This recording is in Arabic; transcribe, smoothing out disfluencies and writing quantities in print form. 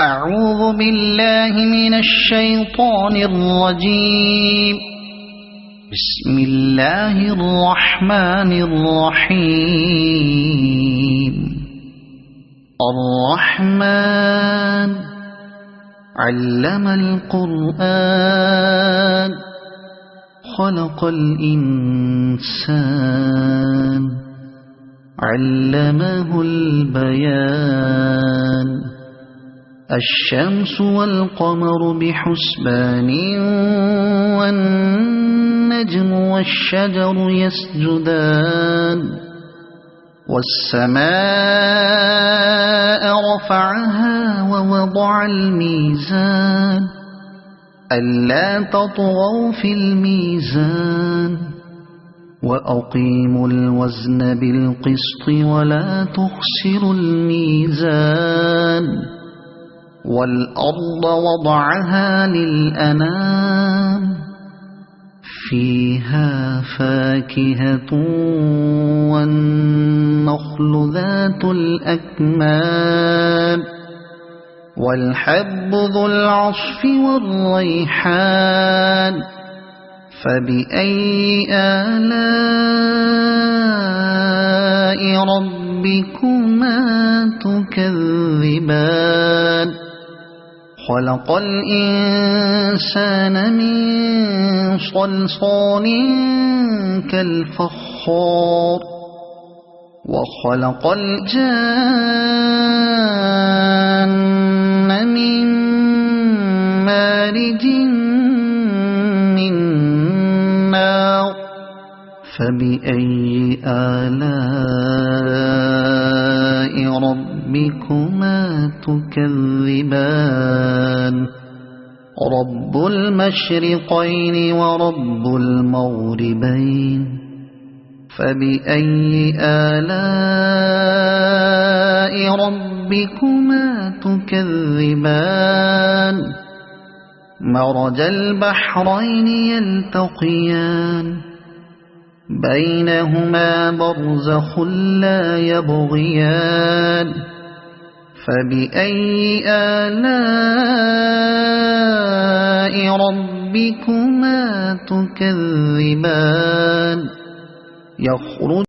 أعوذ بالله من الشيطان الرجيم. بسم الله الرحمن الرحيم. الرحمن علم القرآن خلق الإنسان علمه البيان. الشمس والقمر بحسبان والنجم والشجر يسجدان. والسماء رفعها ووضع الميزان ألا تطغوا في الميزان وأقيموا الوزن بالقسط ولا تخسروا الميزان. والأرض وضعها للأنام فيها فاكهة والنخل ذات الأكمام والحب ذو العصف والريحان. فبأي آلاء ربكما تكذبان. خلق الإنسان من صلصال كالفخار وخلق الجان من مارج من نار. فبأي آلاء ربكما تكذبان. رب المشرقين ورب المغربين. فبأي آلاء ربكما تكذبان. مرج البحرين يلتقيان بينهما برزخ لا يبغيان. فبأي آلاء ربكما تكذبان. يخرج